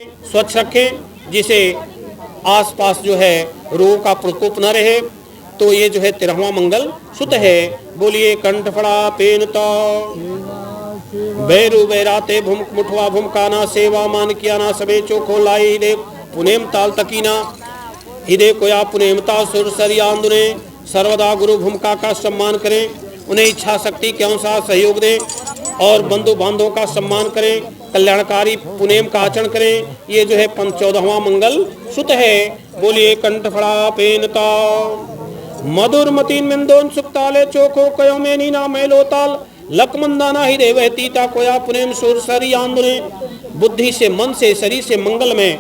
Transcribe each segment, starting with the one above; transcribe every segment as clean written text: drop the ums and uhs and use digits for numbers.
स्वच्छ रखें, जिसे आसपास जो है रोग का प्रकोप न रहे। तो ये जो है 13वां मंगल सुत है। बोलिए कंठ फड़ा पेनता बैरु बैराते भूमक मुठवा भूमकाना सेवा मान किया ना सबे चोखो लाई दे पुनेम ताल तकीना हिदे कोया पुनेमता सुर सरिया आंदुने सर्वदा गुरु भूमिका का सम्मान करें, उन्हें इच्छा शक्ति के अनुसार सहयोग दें और बंधु बांधवों का सम्मान करें, कल्याणकारी पुनेम का आचरण करें। ये जो है 14वां मंगल सुत है। बोलिए कंठ फड़ा पेनता मधुर मतीन मिंदोन सुक्ताले चोखो कयो में नीना मैलो ताल लकमंदाना ही देवतीता कोया पुनेम सुर सरी आंदुने। बुद्धि से, मन से, शरीर से मंगल में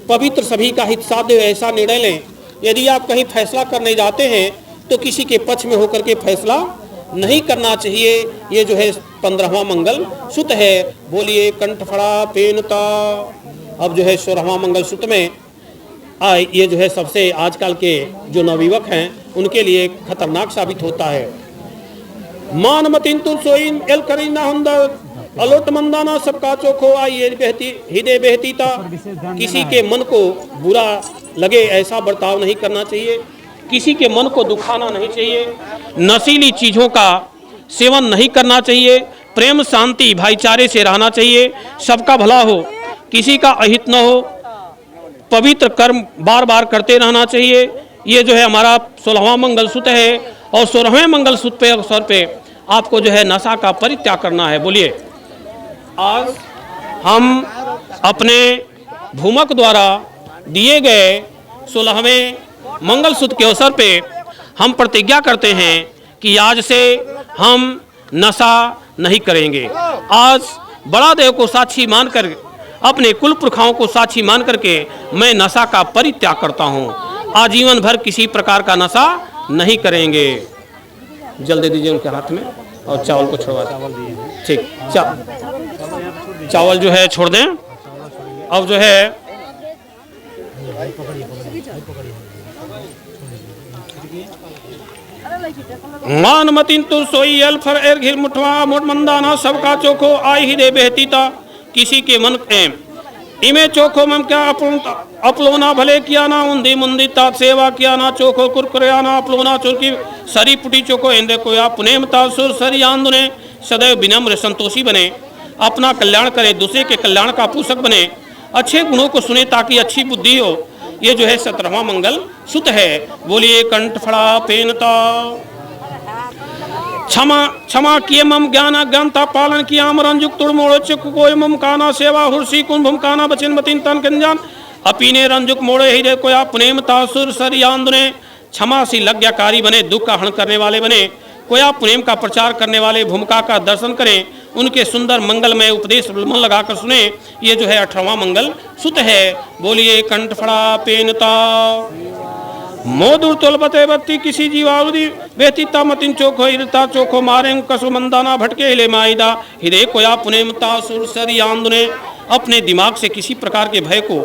पवित्र सभी का हित साध्य ऐसा निर्णय लें। यदि आप कहीं फैसला करने जाते हैं तो किसी के पक्ष में होकर के फैसला नहीं करना चाहिए। ये जो है 15वां मंगल सुत है। बोलिए कंठ फड़ा पेनता। अब जो है 16वां मंगल सुत में ये जो है सबसे आजकल के जो नवयुवक हैं उनके लिए खतरनाक साबित होता है। मान मतिन तुल सोइन एल करीना हुंदर अलोट मंदाना सबका चोखो आइए बहती हृदय बहतीता। किसी के मन को बुरा लगे ऐसा बर्ताव नहीं करना चाहिए, किसी के मन को दुखाना नहीं चाहिए, नशीली चीज़ों का सेवन नहीं करना चाहिए, प्रेम शांति भाईचारे से रहना चाहिए, सबका भला हो, किसी का अहित न हो, पवित्र कर्म बार बार करते रहना चाहिए। ये जो है हमारा 16वां मंगल सूत्र है और 16वें मंगल सूत्र पे अवसर पे आपको जो है नशा का परित्याग करना है। बोलिए आज हम अपने भूमक द्वारा दिए गए 16वें मंगल सूत्र के अवसर पे हम प्रतिज्ञा करते हैं कि आज से हम नशा नहीं करेंगे। आज बड़ा देव को साक्षी मानकर, अपने कुल पुरखाओं को साक्षी मान करके मैं नशा का परित्याग करता हूँ। आजीवन भर किसी प्रकार का नशा नहीं करेंगे। जल दे दीजिए उनके हाथ में और चावल को छोड़वा दें। ठीक, चावल जो है छोड़ दें। अब जो है मान मतिन तु सोई अल फर एर घिर मुठवा मोट मंदाना सबका चोखो आई ही दे बहतीता। किसी के मन इमे चोखो मम क्या अपलोना भले किया ना उन्दी मुंदिता सेवा किया ना चोखो कुरकुरिया ना अपलोना चुरकी सरी पुटी चोखो इंदे कोया पुनेमता सुर सरी आंदुने। सदैव विनम्र संतोषी बने, अपना कल्याण करे, दूसरे के कल्याण का पोषक बने, अच्छे गुणों को सुने ताकि अच्छी बुद्धि हो। ये जो है 17वां मंगल सुत है। बोलिए कंठ फड़ा पेनता। क्षमा किए मम ज्ञान अज्ञानता पालन किया रंजुक तुड़मोड़ चुक कोय मम काना सेवा हुर्सी कुन भूम काना बचिन मतिन तन कंजान अपीने रंजुक मोड़े ही कोया पुनेमता सुर सरी आंदुने। क्षमाशील आज्ञाकारी बने, दुख का हरण करने वाले बने, कोया पुनेम का प्रचार करने वाले भूमिका का दर्शन करें, उनके सुंदर मंगलमय उपदेश मन लगाकर सुने। ये जो है 18वां मंगल सुत है। बोलिए कंठ फड़ा पेनता। मोदुर तोलबते बत्ती किसी जीवावधि बेतीता मतिन चोखो हिरता चोखो मारे कसु मंदाना भटके हिले माईदा हिरे कोया पुनेमता सुर सरी आंदुने। अपने दिमाग से किसी प्रकार के भय को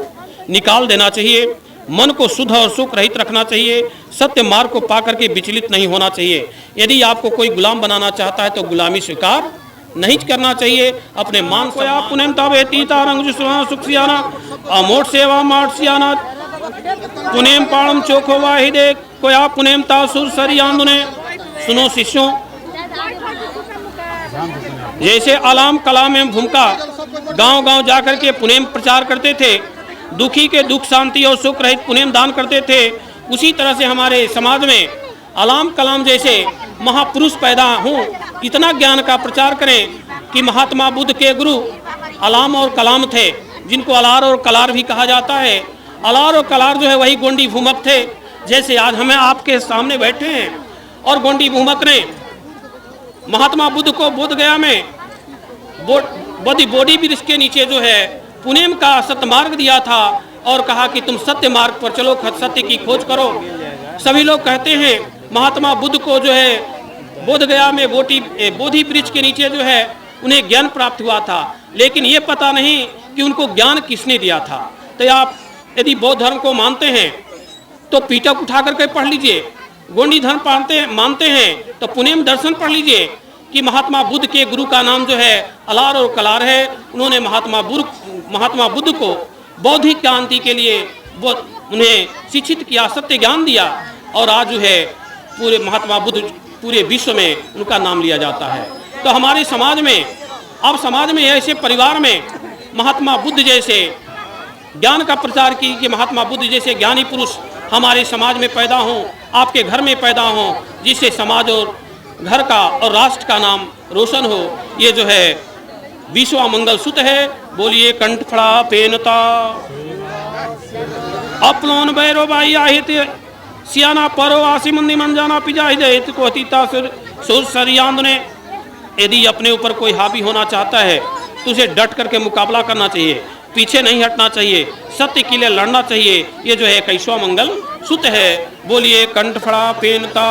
निकाल देना चाहिए, मन को शुद्ध और सुख रहित रखना चाहिए, सत्य मार्ग को पाकर के विचलित नहीं होना चाहिए। यदि आपको कोई गुलाम बनाना चाहता है तो गुलामी स्वीकार नहीं करना चाहिए। अपने मान को आप पुनेमता बेतीता रंग सुखसियाना अमोट सेवा माट सियाना पुनेम पाणम चोखो वाहिदे कोया पुनेमता सुर सरी आंदुने। सुनो शिष्यों, जैसे अलाम कलाम एवं भूमिका गांव-गांव जाकर के पुनेम प्रचार करते थे, दुखी के दुख शांति और सुख रहित पुनेम दान करते थे, उसी तरह से हमारे समाज में अलाम कलाम जैसे महापुरुष पैदा हों, इतना ज्ञान का प्रचार करें कि महात्मा बुद्ध के गुरु अलाम और कलाम थे, जिनको अलार और कलार भी कहा जाता है। अलार और कलार जो है वही गोंडी भूमक थे। जैसे आज हमें आपके सामने बैठे हैं और गोंडी भूमक ने महात्मा बुद्ध को बोध गया में बोधी वृक्ष के नीचे जो है पुनेम का सत्य मार्ग दिया था और कहा कि तुम सत्य मार्ग पर चलो, सत्य की खोज करो। सभी लोग कहते हैं महात्मा बुद्ध को जो है बोध गया में बोधि वृक्ष के नीचे जो है उन्हें ज्ञान प्राप्त हुआ था, लेकिन ये पता नहीं कि उनको ज्ञान किसने दिया था। तो आप यदि बौद्ध धर्म को मानते हैं तो पीटक उठा करके पढ़ लीजिए, गोंडी धर्म मानते हैं तो पुनेम दर्शन पढ़ लीजिए कि महात्मा बुद्ध के गुरु का नाम जो है अलार और कलार है। उन्होंने महात्मा महात्मा बुद्ध को बौद्धिक क्रांति के लिए उन्हें शिक्षित किया, सत्य ज्ञान दिया, और आज जो है पूरे महात्मा बुद्ध पूरे विश्व में उनका नाम लिया जाता है। तो हमारे समाज में, अब समाज में ऐसे परिवार में महात्मा बुद्ध जैसे ज्ञान का प्रचार की महात्मा बुद्ध जैसे ज्ञानी पुरुष हमारे समाज में पैदा हों, आपके घर में पैदा हों, जिससे समाज और घर का और राष्ट्र का नाम रोशन हो। ये जो है विश्व मंगल सूत है। बोलिए कंठ फड़ा पेनता अपलोन बैरो बाई आहित सियाना परो आसी मंदी मन जाना पिजा हित को अतीता सुर सरियांद ने। यदि अपने ऊपर कोई हावी होना चाहता है तो उसे डट करके मुकाबला करना चाहिए, पीछे नहीं हटना चाहिए, सत्य के लिए लड़ना चाहिए। ये जो है कैशवा मंगल सुत है। बोलिए कंठ फड़ा पेनता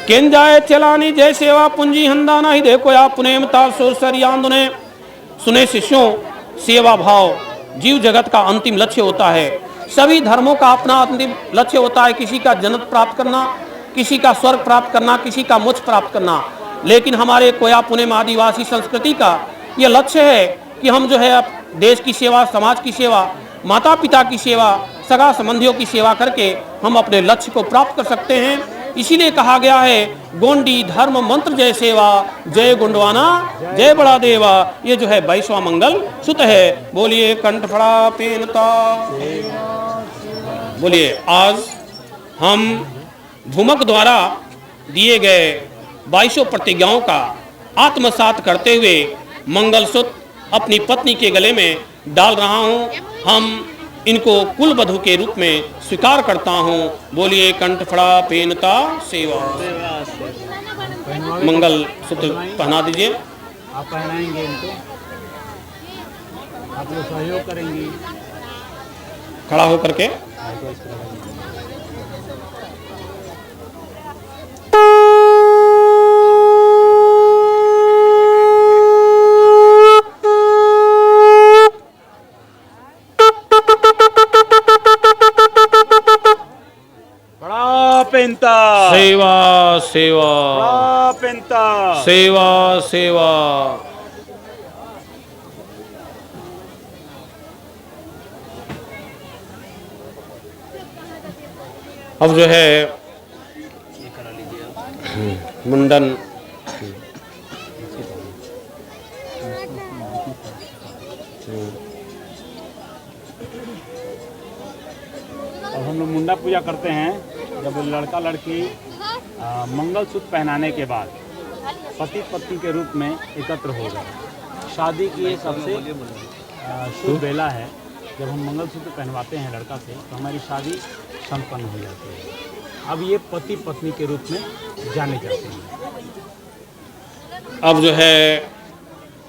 केन जाए चलानी जय सेवा पूंजी हंदाना ही देखो या पुनेमता सुर सरियांद ने। सुने शिष्यों, सेवा भाव जीव जगत का अंतिम लक्ष्य होता है। सभी धर्मों का अपना अंतिम लक्ष्य होता है, किसी का जन्नत प्राप्त करना, किसी का स्वर्ग प्राप्त करना, किसी का मोक्ष प्राप्त करना। लेकिन हमारे कोया पुनेम आदिवासी संस्कृति का ये लक्ष्य है कि हम जो है देश की सेवा, समाज की सेवा, माता पिता की सेवा, सगा संबंधियों की सेवा करके हम अपने लक्ष्य को प्राप्त कर सकते हैं। इसीलिए कहा गया है गोंडी धर्म मंत्र जय सेवा, जय गुंडवाना जय बड़ा देवा। ये जो है वैश्वा मंगल सुत है। बोलिए कंठ फड़ा पेनता। बोलिए आज हम भूमक द्वारा दिए गए 22 प्रतिज्ञाओं का आत्मसात करते हुए मंगलसूत्र अपनी पत्नी के गले में डाल रहा हूँ। हम इनको कुल वधू के रूप में स्वीकार करता हूँ। बोलिए कंठ फड़ा पेनता सेवा। मंगल सूत्र पहना दीजिए। आप पहनाएंगे इनको, आप लोग सहयोग करेंगी। खड़ा होकर के पेंता सेवा सेवा पेंता सेवा सेवा। अब जो है मुंडन अब हम लोग मुंडा पूजा करते हैं। जब लड़का लड़की मंगलसूत्र पहनाने के बाद पति पत्नी के रूप में एकत्र हो गए, शादी की ये सबसे शुभ बेला है। जब हम मंगलसूत्र पहनवाते हैं लड़का से तो हमारी शादी संपन्न हो जाती है। अब ये पति पत्नी के रूप में जाने जाते हैं। अब जो है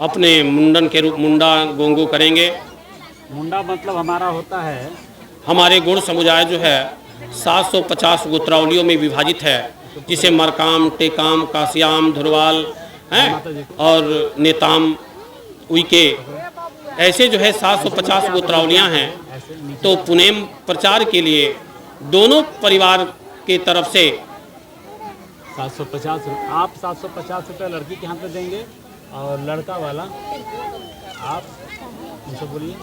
अपने मुंडन के रूप मुंडा गोंगो करेंगे। मुंडा मतलब हमारा होता है, हमारे गुण समुदाय जो है 750 गोत्रावलियों में विभाजित है, जिसे मरकाम, टेकाम, कासियाम, धुरवाल हैं और नेताम, उइके, ऐसे जो है 750 गोत्रावलियाँ हैं। तो पुनेम प्रचार के लिए दोनों परिवार के तरफ से 750 आप 750 रुपये लड़की के हाथ में देंगे और लड़का वाला आप उनसे बोलिए।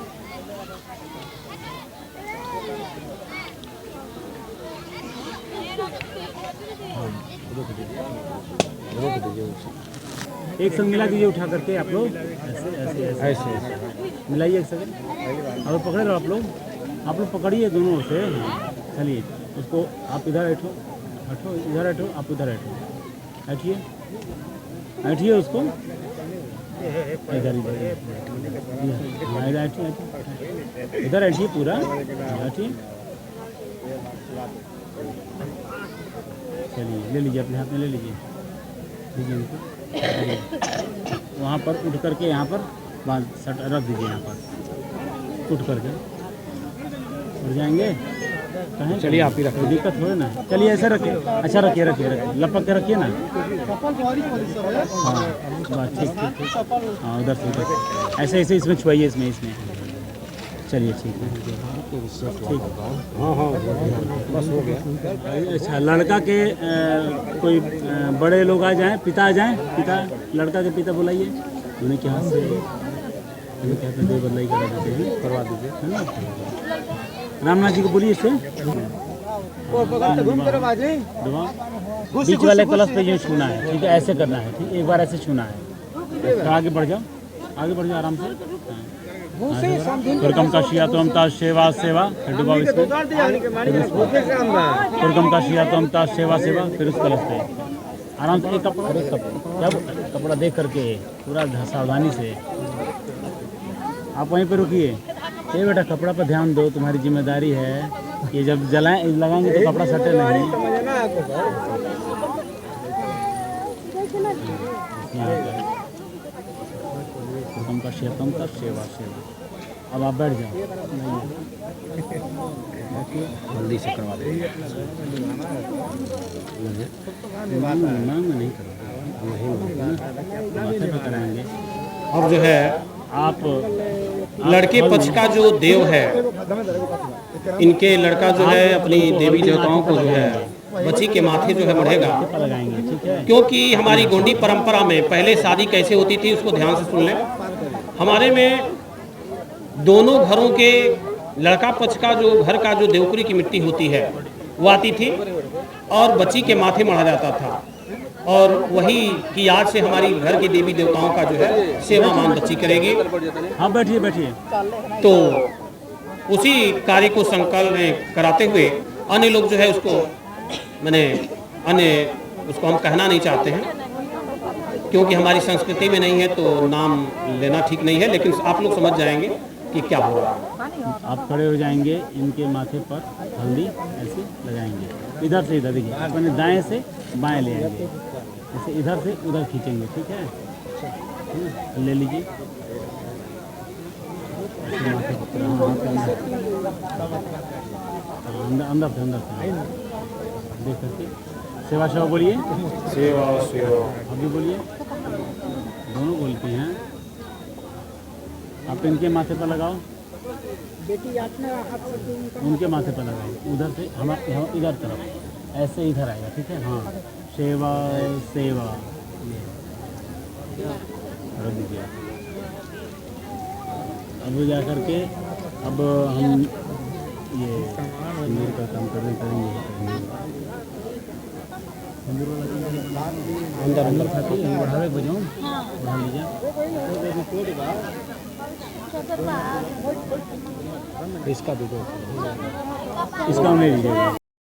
एक संग मिला दीजिए उठा करके आप लोग, ऐसे मिलाइए एक सेकंड। अब पकड़े रहो आप लोग पकड़िए दोनों से। चलिए उसको आप इधर बैठो, इधर बैठो, आप उधर बैठिए, बैठिए उसको इधर इधर बैठिए पूरा, बैठिए। चलिए ले लीजिए, अपने हाथ में ले लीजिए उनको वहाँ पर उठ करके यहाँ पर बांध रख दीजिए। यहाँ पर उठ करके उठ जाएंगे कहें। चलिए आप ही रखिए, दिक्कत हो ना। चलिए ऐसे रखिए, अच्छा रखिए लपक के रखिए ना। हाँ बस ठीक। हाँ उधर से उधर ऐसे इसमें छुआइए, इसमें चलिए ठीक है। हाँ बस हो गया। अच्छा लड़का के कोई बड़े लोग आ जाएं, पिता आ जाएं, पिता लड़का के पिता बुलाइए, उन्हें के हाथ से अभी कहते हैं दे बदलाई करा देते हैं, करवा दीजिए, है ना। रामनाथ जी को बोलिए इससे बीच वाले कलश पे ये छूना है, ठीक है, ऐसे करना है, ठीक, एक बार ऐसे छूना है, तो आगे बढ़ जाओ आराम से। दुर्गम का शिया तो अमता सेवा सेवा, फिर डुबाओ इसको, दुर्गम का शिया तो अमता सेवा सेवा, फिर उस कलश पे आराम से एक कपड़ा देख करके पूरा सावधानी से आप वहीं पे रुकिए। ये बेटा कपड़ा पर ध्यान दो, तुम्हारी जिम्मेदारी है। ये जब जलाएं लगाएंगे तो कपड़ा सटे नहीं। दुर्गम का शिया तो अमता सेवा सेवा। अब आप बैठ जाओ, जल्दी से करवा दे। मांग में नहीं कराएंगे। अब जो है आप लड़के पक्ष का जो देव है, इनके लड़का जो है अपनी देवी देवताओं को जो है बच्ची के माथे जो है मढ़ेगा, लगाएंगे, ठीक है। क्योंकि हमारी गोंडी परंपरा में पहले शादी कैसे होती थी उसको ध्यान से सुन लें। हमारे में दोनों घरों के लड़का पक्ष का जो घर का जो देवकुरी की मिट्टी होती है वो आती थी और बच्ची के माथे मढ़ा जाता था, और वही की याद से हमारी घर की देवी देवताओं का जो है सेवा मान बच्ची करेगी। हाँ बैठिए बैठिए। तो उसी कार्य को संकल्प कराते हुए अन्य लोग जो है उसको उसको हम कहना नहीं चाहते हैं, क्योंकि हमारी संस्कृति में नहीं है तो नाम लेना ठीक नहीं है, लेकिन आप लोग समझ जाएंगे कि क्या हो रहा है। आप खड़े हो जाएंगे, इनके माथे पर हल्दी ऐसे लगाएंगे, इधर से इधर, देखिए अपने दाएं से बाएं ले आएंगे, ऐसे इधर से उधर खींचेंगे, ठीक है। ले लीजिए माथे पर, अंदर से देख करके सेवा सेवा बोलिए, सेवा सेवा। अभी बोलिए, दोनों बोलते हैं। आप इनके माथे पर लगाओ, उनके माथे पर लगाइए, उधर से हम इधर तरफ ऐसे इधर आएगा, ठीक है। हाँ सेवा सेवा रख दीजिए। अब जा करके अब हम ये सिंदूर का काम करेंगे। अंदर अंदर खाते बढ़ावे बजाऊँ, बढ़ा लीजिए। इसका दे दो, इसका नहीं लीजिएगा।